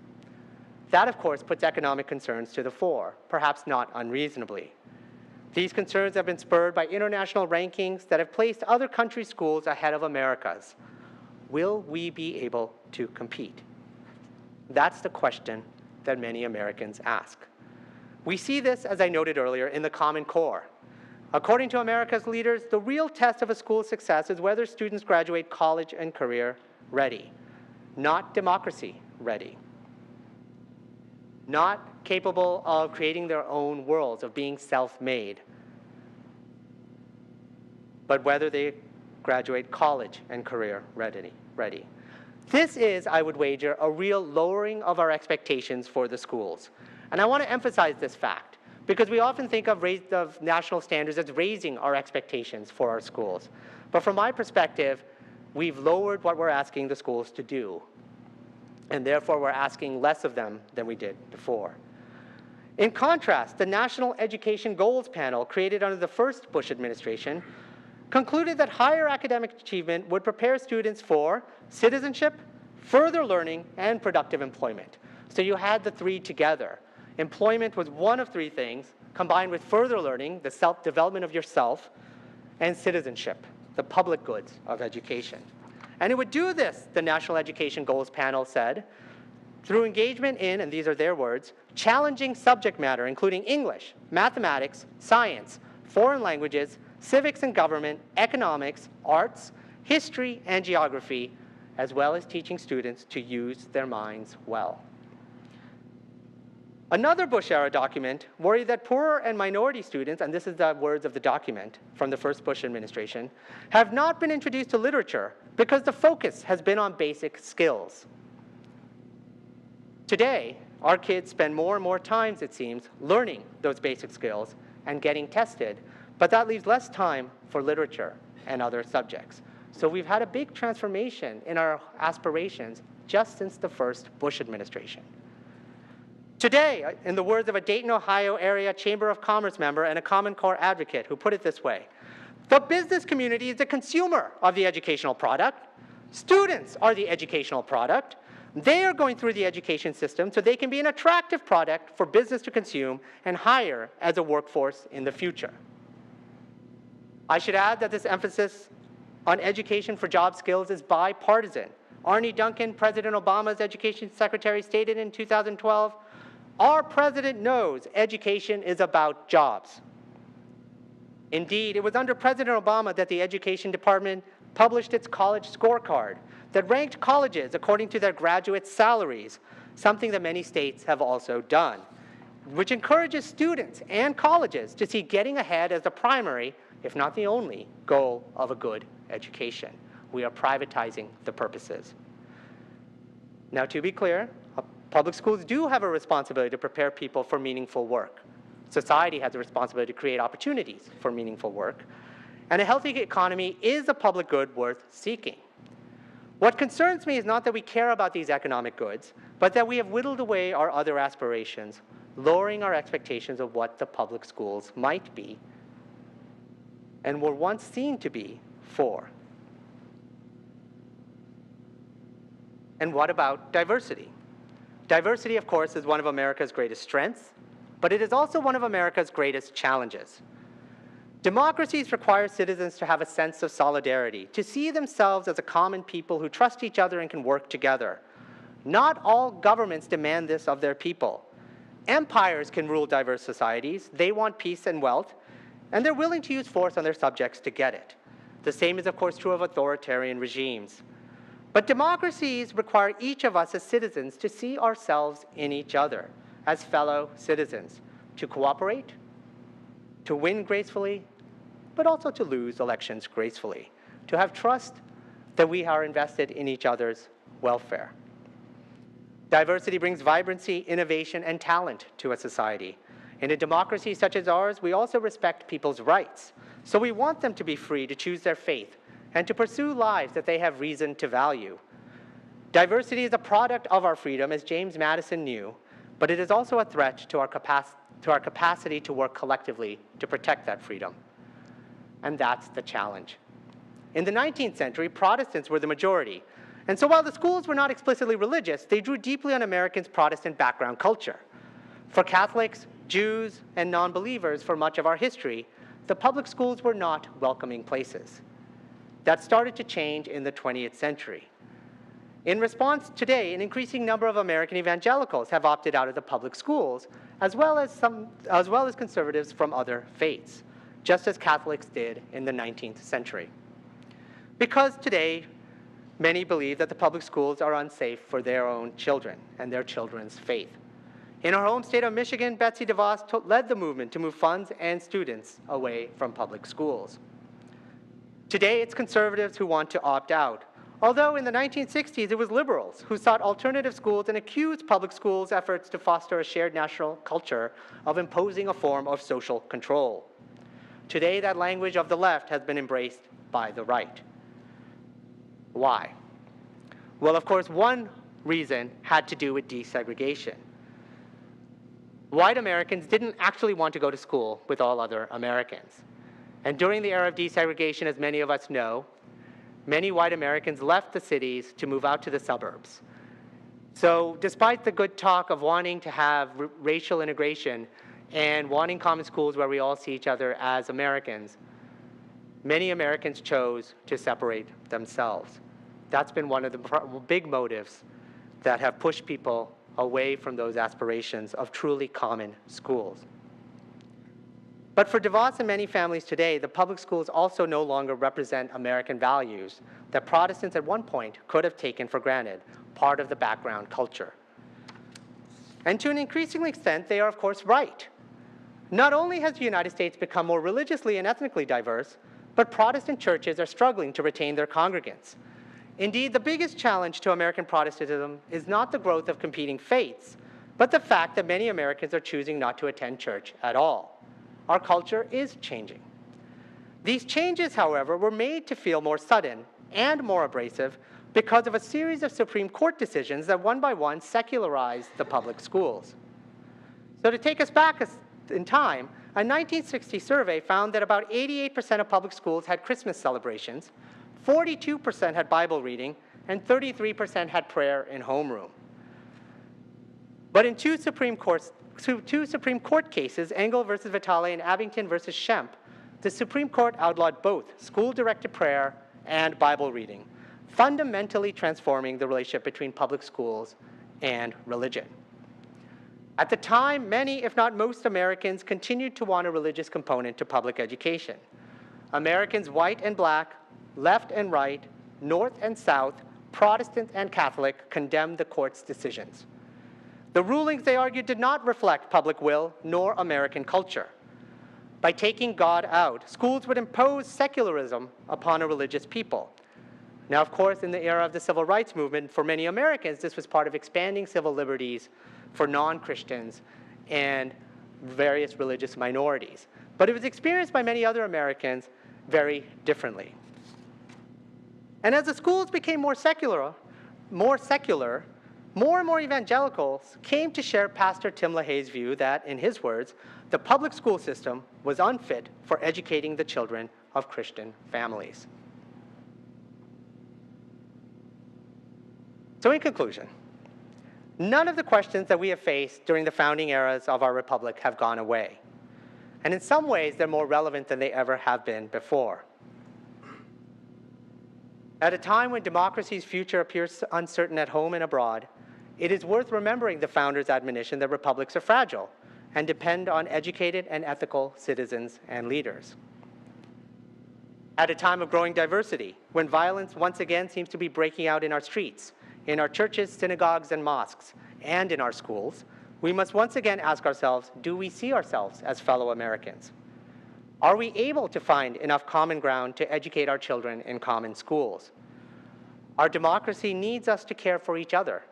That, of course, puts economic concerns to the fore, perhaps not unreasonably. These concerns have been spurred by international rankings that have placed other countries' schools ahead of America's. Will we be able to compete? That's the question that many Americans ask. We see this, as I noted earlier, in the Common Core. According to America's leaders, the real test of a school's success is whether students graduate college and career ready, not democracy ready, not capable of creating their own worlds, of being self-made, but whether they graduate college and career ready. This is, I would wager, a real lowering of our expectations for the schools. And I want to emphasize this fact, because we often think of national standards as raising our expectations for our schools. But from my perspective, we've lowered what we're asking the schools to do. And therefore, we're asking less of them than we did before. In contrast, the National Education Goals Panel, created under the first Bush administration, concluded that higher academic achievement would prepare students for citizenship, further learning, and productive employment. So you had the three together. Employment was one of three things, combined with further learning, the self-development of yourself, and citizenship, the public goods of education. And it would do this, the National Education Goals Panel said, through engagement in, and these are their words, challenging subject matter, including English, mathematics, science, foreign languages, civics and government, economics, arts, history, and geography, as well as teaching students to use their minds well. Another Bush-era document worried that poorer and minority students, and this is the words of the document from the first Bush administration, have not been introduced to literature because the focus has been on basic skills. Today, our kids spend more and more time, it seems, learning those basic skills and getting tested, but that leaves less time for literature and other subjects. So we've had a big transformation in our aspirations just since the first Bush administration. Today, in the words of a Dayton, Ohio area Chamber of Commerce member and a Common Core advocate who put it this way, the business community is the consumer of the educational product. Students are the educational product. They are going through the education system so they can be an attractive product for business to consume and hire as a workforce in the future. I should add that this emphasis on education for job skills is bipartisan. Arne Duncan, President Obama's education secretary, stated in 2012, "Our president knows education is about jobs." Indeed, it was under President Obama that the Education Department published its college scorecard that ranked colleges according to their graduate salaries, something that many states have also done, which encourages students and colleges to see getting ahead as the primary, if not the only, goal of a good education. We are privatizing the purposes. Now, to be clear, public schools do have a responsibility to prepare people for meaningful work. Society has a responsibility to create opportunities for meaningful work. And a healthy economy is a public good worth seeking. What concerns me is not that we care about these economic goods, but that we have whittled away our other aspirations, lowering our expectations of what the public schools might be and were once seen to be for. And what about diversity? Diversity, of course, is one of America's greatest strengths, but it is also one of America's greatest challenges. Democracies require citizens to have a sense of solidarity, to see themselves as a common people who trust each other and can work together. Not all governments demand this of their people. Empires can rule diverse societies. They want peace and wealth, and they're willing to use force on their subjects to get it. The same is, of course, true of authoritarian regimes. But democracies require each of us as citizens to see ourselves in each other as fellow citizens, to cooperate, to win gracefully, but also to lose elections gracefully, to have trust that we are invested in each other's welfare. Diversity brings vibrancy, innovation, and talent to a society. In a democracy such as ours, we also respect people's rights, so we want them to be free to choose their faith and to pursue lives that they have reason to value. Diversity is a product of our freedom, as James Madison knew, but it is also a threat to our capacity to work collectively to protect that freedom. And that's the challenge. In the 19th century, Protestants were the majority. And so while the schools were not explicitly religious, they drew deeply on Americans' Protestant background culture. For Catholics, Jews, and non-believers for much of our history, the public schools were not welcoming places. That started to change in the 20th century. In response, today, an increasing number of American evangelicals have opted out of the public schools, as well as conservatives from other faiths. just as Catholics did in the 19th century. Because today, many believe that the public schools are unsafe for their own children and their children's faith. In our home state of Michigan, Betsy DeVos led the movement to move funds and students away from public schools. Today, it's conservatives who want to opt out, although in the 1960s, it was liberals who sought alternative schools and accused public schools' efforts to foster a shared national culture of imposing a form of social control. Today, that language of the left has been embraced by the right. Why? Well, of course, one reason had to do with desegregation. White Americans didn't actually want to go to school with all other Americans. And during the era of desegregation, as many of us know, many white Americans left the cities to move out to the suburbs. So despite the good talk of wanting to have racial integration and wanting common schools where we all see each other as Americans, many Americans chose to separate themselves. That's been one of the big motives that have pushed people away from those aspirations of truly common schools. But for DeVos and many families today, the public schools also no longer represent American values that Protestants at one point could have taken for granted, part of the background culture. And to an increasing extent, they are of course right. Not only has the United States become more religiously and ethnically diverse, but Protestant churches are struggling to retain their congregants. Indeed, the biggest challenge to American Protestantism is not the growth of competing faiths, but the fact that many Americans are choosing not to attend church at all. Our culture is changing. These changes, however, were made to feel more sudden and more abrasive because of a series of Supreme Court decisions that one by one secularized the public schools. So to take us back in time, a 1960 survey found that about 88% of public schools had Christmas celebrations, 42% had Bible reading, and 33% had prayer in homeroom. But in two Supreme Court cases, Engel versus Vitale and Abington versus Schempp, the Supreme Court outlawed both school-directed prayer and Bible reading, fundamentally transforming the relationship between public schools and religion. At the time, many, if not most Americans, continued to want a religious component to public education. Americans, white and black, left and right, north and south, Protestant and Catholic, condemned the court's decisions. The rulings, they argued, did not reflect public will nor American culture. By taking God out, schools would impose secularism upon a religious people. Now, of course, in the era of the civil rights movement, for many Americans, this was part of expanding civil liberties for non-Christians and various religious minorities. But it was experienced by many other Americans very differently. And as the schools became more secular, more and more evangelicals came to share Pastor Tim LaHaye's view that, in his words, the public school system was unfit for educating the children of Christian families. So in conclusion, none of the questions that we have faced during the founding eras of our republic have gone away. And in some ways, they're more relevant than they ever have been before. At a time when democracy's future appears uncertain at home and abroad, it is worth remembering the founders' admonition that republics are fragile and depend on educated and ethical citizens and leaders. At a time of growing diversity, when violence once again seems to be breaking out in our streets, in our churches, synagogues, and mosques, and in our schools, we must once again ask ourselves, do we see ourselves as fellow Americans? Are we able to find enough common ground to educate our children in common schools? Our democracy needs us to care for each other,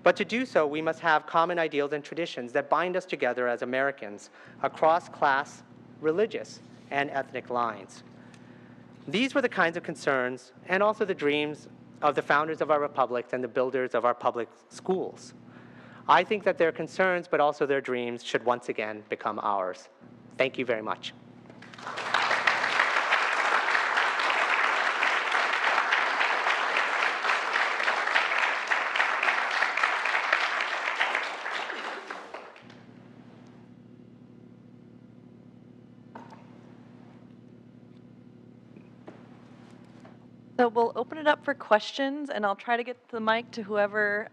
but to do so, we must have common ideals and traditions that bind us together as Americans across class, religious, and ethnic lines. These were the kinds of concerns and also the dreams of the founders of our republic and the builders of our public schools. I think that their concerns, but also their dreams, should once again become ours. Thank you very much. So we'll open it up for questions, and I'll try to get the mic to whoever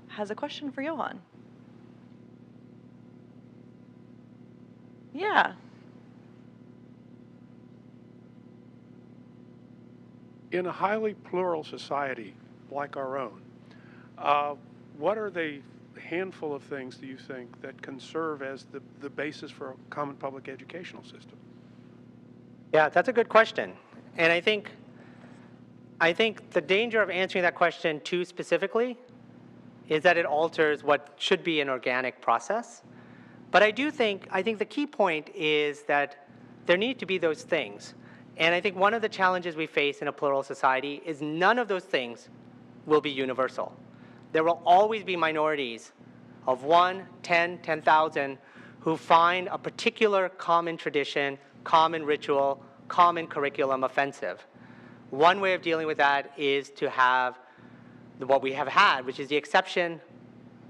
has a question for Johann. Yeah. In a highly plural society like our own, what are the handful of things do you think that can serve as the basis for a common public educational system? Yeah, that's a good question. And I think the danger of answering that question too specifically is that it alters what should be an organic process. But I think the key point is that there need to be those things. And I think one of the challenges we face in a plural society is none of those things will be universal. There will always be minorities of 1, 10, 10,000 who find a particular common tradition, common ritual, common curriculum offensive. One way of dealing with that is to have what we have had, which is the exception.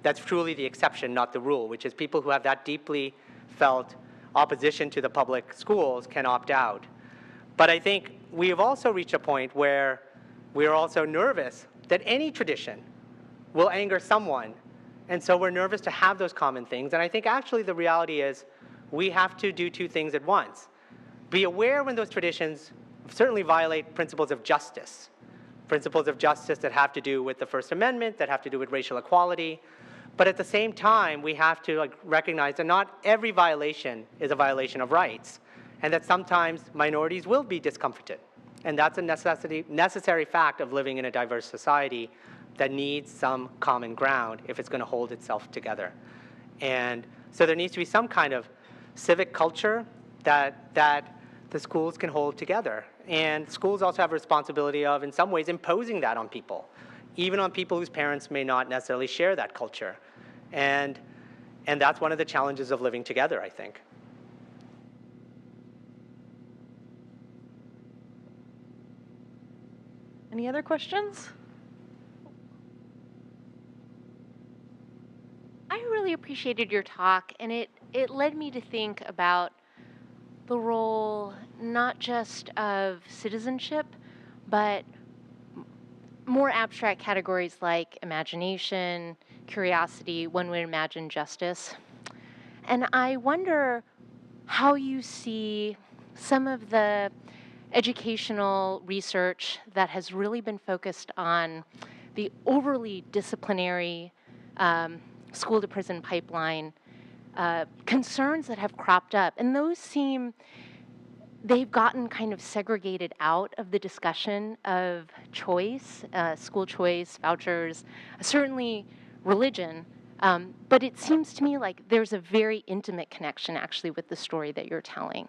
That's truly the exception, not the rule, which is people who have that deeply felt opposition to the public schools can opt out. But I think we have also reached a point where we are also nervous that any tradition will anger someone. And so we're nervous to have those common things. And I think actually the reality is we have to do two things at once. Be aware when those traditions certainly violate principles of justice that have to do with the First Amendment, that have to do with racial equality. But at the same time, we have to recognize that not every violation is a violation of rights, and that sometimes minorities will be discomforted. And that's a necessary fact of living in a diverse society that needs some common ground if it's going to hold itself together. And so there needs to be some kind of civic culture that the schools can hold together. And schools also have a responsibility of, in some ways, imposing that on people, even on people whose parents may not necessarily share that culture. And that's one of the challenges of living together, I think. Any other questions? I really appreciated your talk, and it led me to think about the role not just of citizenship, but more abstract categories like imagination, curiosity, one would imagine justice. And I wonder how you see some of the educational research that has really been focused on the overly disciplinary school to prison pipeline concerns that have cropped up. And those they've gotten kind of segregated out of the discussion of choice, school choice, vouchers, certainly religion. But it seems to me like there's a very intimate connection actually with the story that you're telling.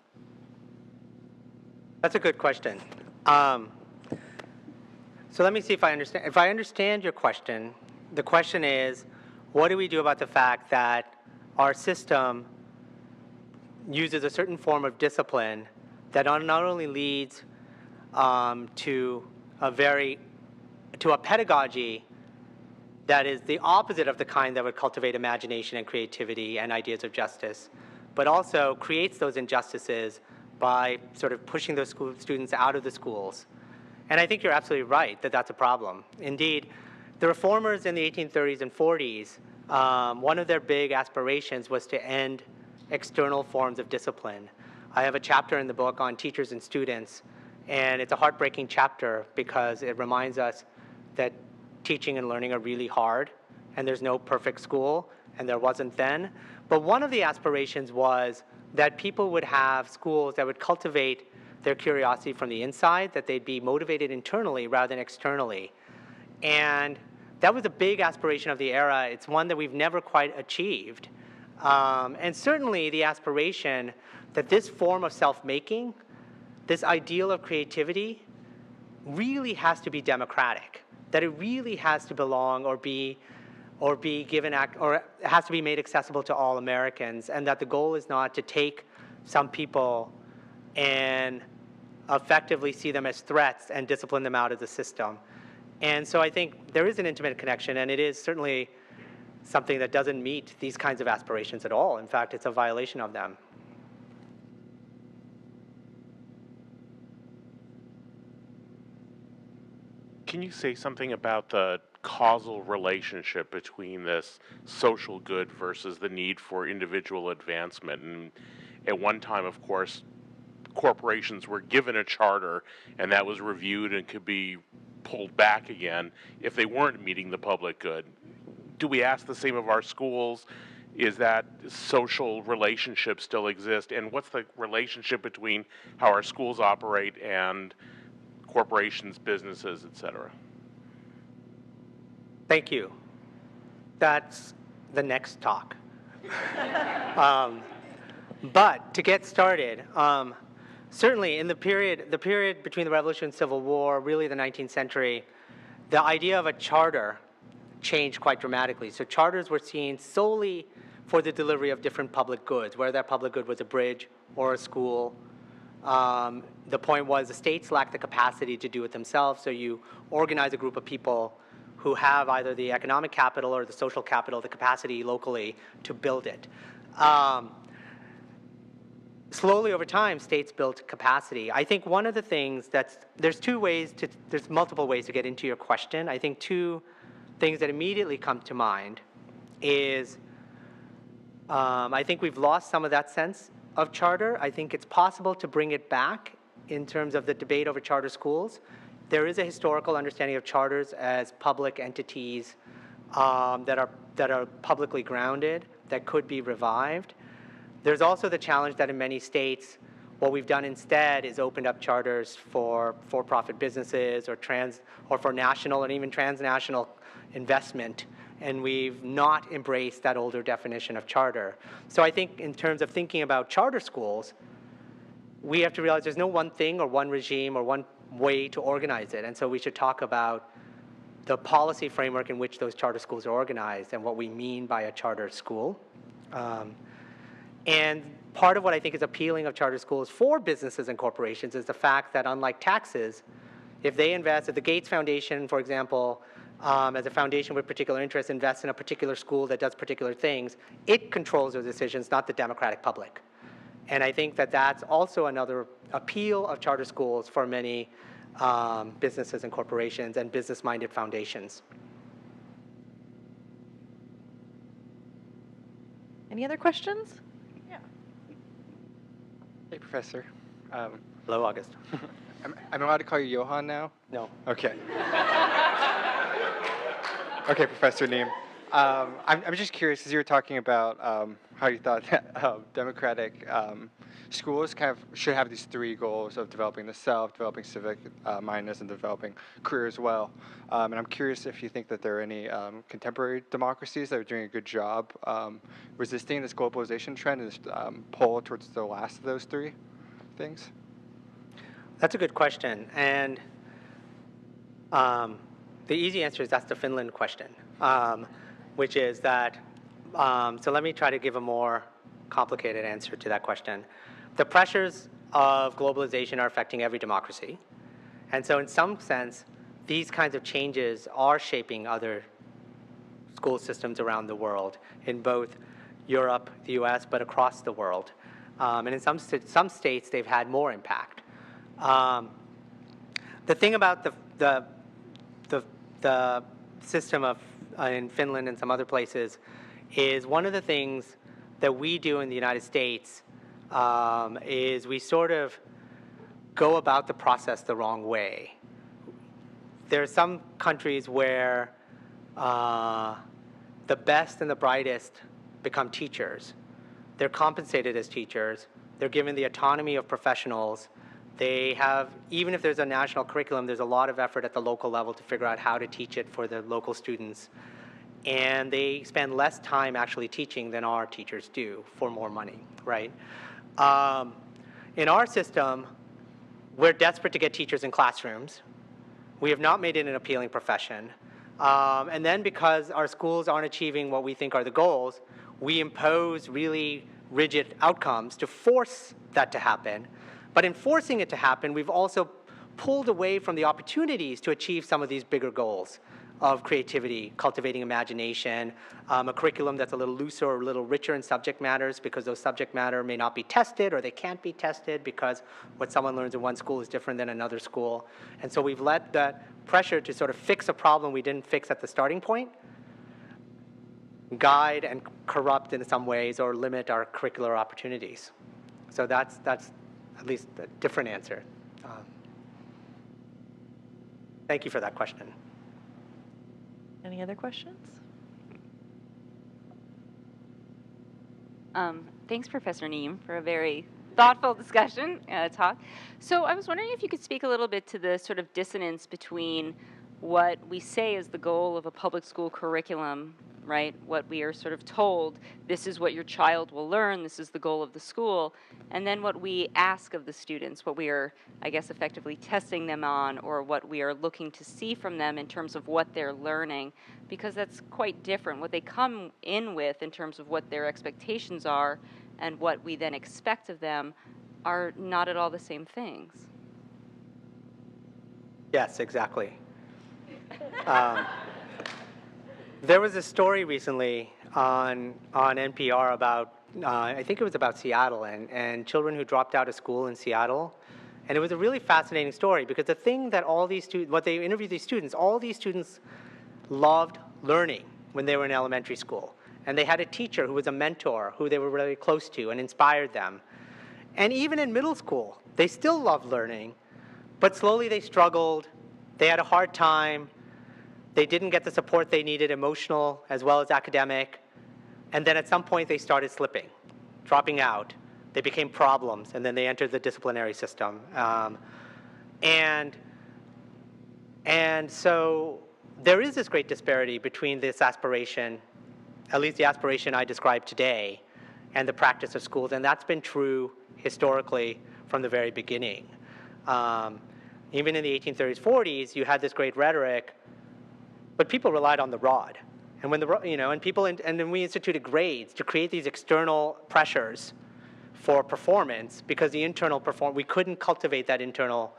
That's a good question. So let me see if I understand. If I understand your question, the question is, what do we do about the fact that our system uses a certain form of discipline that not only leads to a pedagogy that is the opposite of the kind that would cultivate imagination and creativity and ideas of justice, but also creates those injustices by sort of pushing those students out of the schools. And I think you're absolutely right that that's a problem. Indeed, the reformers in the 1830s and 40s, one of their big aspirations was to end external forms of discipline. I have a chapter in the book on teachers and students, and it's a heartbreaking chapter because it reminds us that teaching and learning are really hard, and there's no perfect school, and there wasn't then. But one of the aspirations was that people would have schools that would cultivate their curiosity from the inside, that they'd be motivated internally rather than externally. And that was a big aspiration of the era. It's one that we've never quite achieved. And certainly the aspiration that this form of self-making, this ideal of creativity, really has to be democratic, that it really has to belong or be given, or has to be made accessible to all Americans, and that the goal is not to take some people and effectively see them as threats and discipline them out of the system. And so I think there is an intimate connection, and it is certainly something that doesn't meet these kinds of aspirations at all. In fact, it's a violation of them. Can you say something about the causal relationship between this social good versus the need for individual advancement? And at one time, of course, corporations were given a charter and that was reviewed and could be pulled back again if they weren't meeting the public good. Do we ask the same of our schools? Is that social relationship still exist? And what's the relationship between how our schools operate and corporations, businesses, et cetera? Thank you. That's the next talk. But to get started, certainly in the period between the Revolution and Civil War, really the 19th century, the idea of a charter changed quite dramatically. So charters were seen solely for the delivery of different public goods, whether that public good was a bridge or a school. The point was the states lacked the capacity to do it themselves, so you organize a group of people who have either the economic capital or the social capital, the capacity locally to build it. Slowly over time, states built capacity. I think one of the things there's multiple ways to get into your question. I think two things that immediately come to mind is I think we've lost some of that sense of charter. I think it's possible to bring it back in terms of the debate over charter schools. There is a historical understanding of charters as public entities that are publicly grounded that could be revived. There's also the challenge that in many states, what we've done instead is opened up charters for for-profit businesses or for national and even transnational investment, and we've not embraced that older definition of charter. So I think in terms of thinking about charter schools, we have to realize there's no one thing or one regime or one way to organize it, and so we should talk about the policy framework in which those charter schools are organized and what we mean by a charter school. And part of what I think is appealing of charter schools for businesses and corporations is the fact that unlike taxes, if they invest, if the Gates Foundation, for example, as a foundation with particular interest, invests in a particular school that does particular things, it controls those decisions, not the democratic public. And I think that that's also another appeal of charter schools for many businesses and corporations and business-minded foundations. Any other questions? Hey, Professor. Hello, August. I'm allowed to call you Johann now? No. Okay. Okay, Professor Neem. I'm just curious, as you were talking about how you thought that democratic schools kind of should have these three goals of developing the self, developing civic mindedness, and developing career as well. And I'm curious if you think that there are any contemporary democracies that are doing a good job resisting this globalization trend and this pull towards the last of those three things? That's a good question. And the easy answer is that's the Finland question, which is that, so let me try to give a more complicated answer to that question. The pressures of globalization are affecting every democracy. And so in some sense, these kinds of changes are shaping other school systems around the world, in both Europe, the US, but across the world. And in some states, they've had more impact. The thing about the system of in Finland and some other places is one of the things that we do in the United States is we sort of go about the process the wrong way. There are some countries where the best and the brightest become teachers. They're compensated as teachers. They're given the autonomy of professionals. They have, even if there's a national curriculum, there's a lot of effort at the local level to figure out how to teach it for the local students. And they spend less time actually teaching than our teachers do for more money, right? In our system, we're desperate to get teachers in classrooms. We have not made it an appealing profession. And then because our schools aren't achieving what we think are the goals, we impose really rigid outcomes to force that to happen. But in forcing it to happen, we've also pulled away from the opportunities to achieve some of these bigger goals of creativity, cultivating imagination, a curriculum that's a little looser or a little richer in subject matters because those subject matter may not be tested or they can't be tested because what someone learns in one school is different than another school. And so we've let that pressure to sort of fix a problem we didn't fix at the starting point guide and corrupt in some ways or limit our curricular opportunities. So that's at least a different answer. Thank you for that question. Any other questions? Thanks, Professor Neem, for a very thoughtful discussion talk. So I was wondering if you could speak a little bit to the sort of dissonance between what we say is the goal of a public school curriculum, right? What we are sort of told, this is what your child will learn, this is the goal of the school, and then what we ask of the students, what we are, I guess, effectively testing them on, or what we are looking to see from them in terms of what they're learning, because that's quite different. What they come in with in terms of what their expectations are and what we then expect of them are not at all the same things. Yes, exactly. There was a story recently on NPR about, I think it was about Seattle and children who dropped out of school in Seattle. And it was a really fascinating story because the thing that all these students, what they interviewed these students, all these students loved learning when they were in elementary school. And they had a teacher who was a mentor who they were really close to and inspired them. And even in middle school, they still loved learning, but slowly they struggled. They had a hard time. They didn't get the support they needed, emotional as well as academic. And then at some point they started slipping, dropping out. They became problems, and then they entered the disciplinary system. And so there is this great disparity between this aspiration, at least the aspiration I described today, and the practice of schools. And that's been true historically from the very beginning. Even in the 1830s, 40s, you had this great rhetoric, but people relied on the rod. And when and then we instituted grades to create these external pressures for performance, because the internal we couldn't cultivate that internal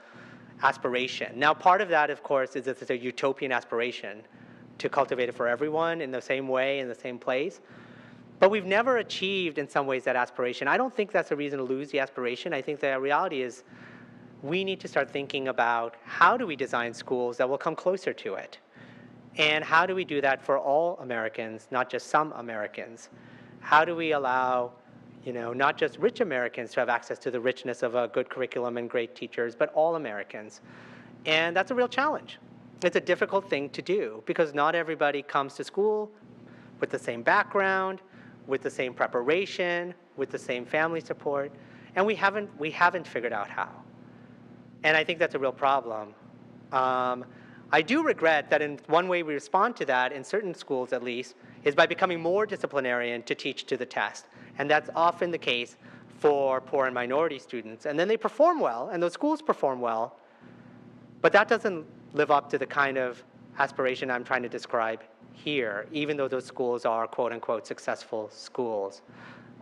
aspiration. Now, part of that, of course, is that it's a utopian aspiration to cultivate it for everyone in the same way, in the same place. But we've never achieved, in some ways, that aspiration. I don't think that's a reason to lose the aspiration. I think the reality is we need to start thinking about how do we design schools that will come closer to it? And how do we do that for all Americans, not just some Americans? How do we allow, not just rich Americans to have access to the richness of a good curriculum and great teachers, but all Americans? And that's a real challenge. It's a difficult thing to do because not everybody comes to school with the same background, with the same preparation, with the same family support, and we haven't figured out how. And I think that's a real problem. I do regret that in one way we respond to that, in certain schools at least, is by becoming more disciplinarian to teach to the test. And that's often the case for poor and minority students. And then they perform well, and those schools perform well, but that doesn't live up to the kind of aspiration I'm trying to describe here, even though those schools are quote unquote successful schools.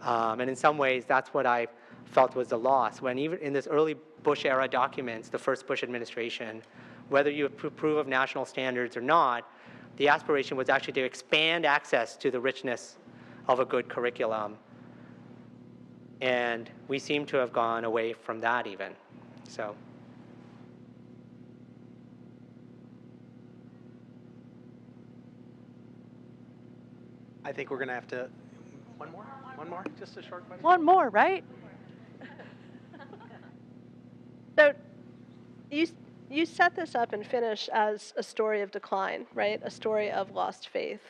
And in some ways, that's what I felt was the loss. When even in this early Bush era documents, the first Bush administration, whether you approve of national standards or not, the aspiration was actually to expand access to the richness of a good curriculum. And we seem to have gone away from that even. So. I think we're going to have to, one more, just a short question. One more, right? So you set this up and finish as a story of decline, right? A story of lost faith.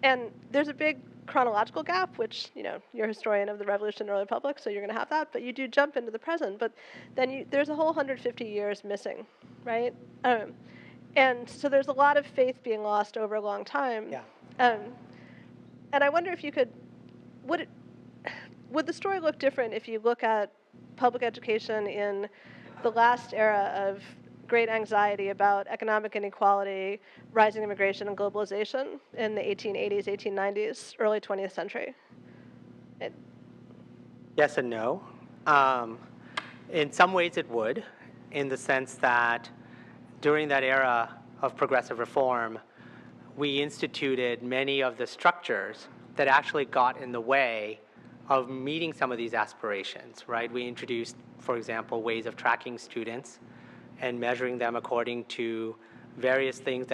And there's a big chronological gap, which, you're a historian of the Revolution and early Republic, so you're going to have that, but you do jump into the present. But then there's a whole 150 years missing, right? And so there's a lot of faith being lost over a long time. Yeah. And I wonder if you could, would the story look different if you look at public education in the last era of great anxiety about economic inequality, rising immigration, and globalization in the 1880s, 1890s, early 20th century? Yes and no. In some ways it would, in the sense that during that era of progressive reform, we instituted many of the structures that actually got in the way of meeting some of these aspirations, right? We introduced, for example, ways of tracking students and measuring them according to various things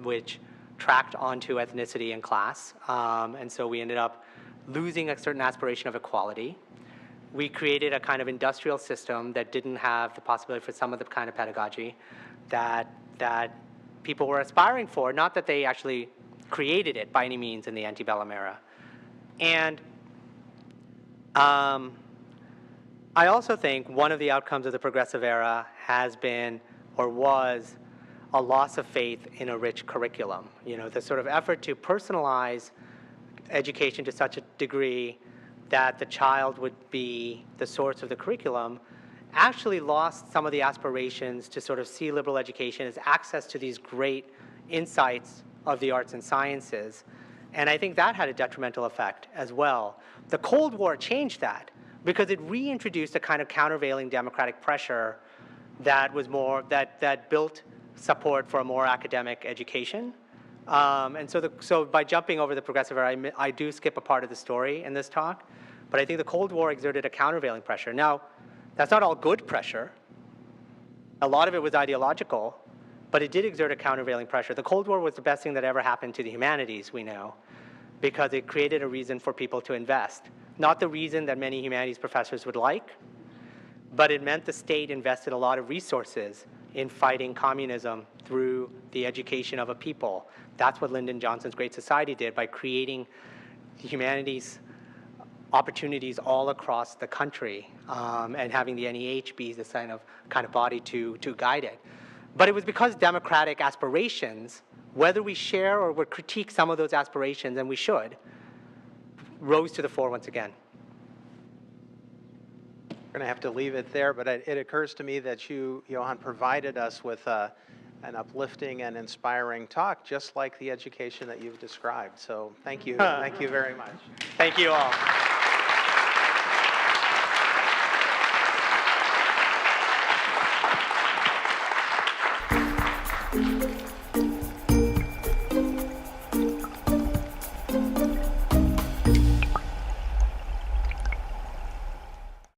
which tracked onto ethnicity and class. And so we ended up losing a certain aspiration of equality. we created a kind of industrial system that didn't have the possibility for some of the kind of pedagogy that people were aspiring for, not that they actually created it by any means in the antebellum era. And I also think one of the outcomes of the progressive era has been, or was, a loss of faith in a rich curriculum. You know, the sort of effort to personalize education to such a degree that the child would be the source of the curriculum actually lost some of the aspirations to sort of see liberal education as access to these great insights of the arts and sciences. And I think that had a detrimental effect as well. The Cold War changed that because it reintroduced a kind of countervailing democratic pressure that was more, that built support for a more academic education. And so by jumping over the progressive era, I do skip a part of the story in this talk, but I think the Cold War exerted a countervailing pressure. Now, that's not all good pressure. A lot of it was ideological, but it did exert a countervailing pressure. The Cold War was the best thing that ever happened to the humanities, we know, because it created a reason for people to invest. Not the reason that many humanities professors would like, but it meant the state invested a lot of resources in fighting communism through the education of a people. That's what Lyndon Johnson's Great Society did by creating the humanities opportunities all across the country, and having the NEH be this kind of body to guide it. But it was because democratic aspirations, whether we share or would critique some of those aspirations, and we should, rose to the fore once again. We're going to have to leave it there, but it occurs to me that you, Johann, provided us with an uplifting and inspiring talk, just like the education that you've described. So thank you. Thank you very much. Thank you all.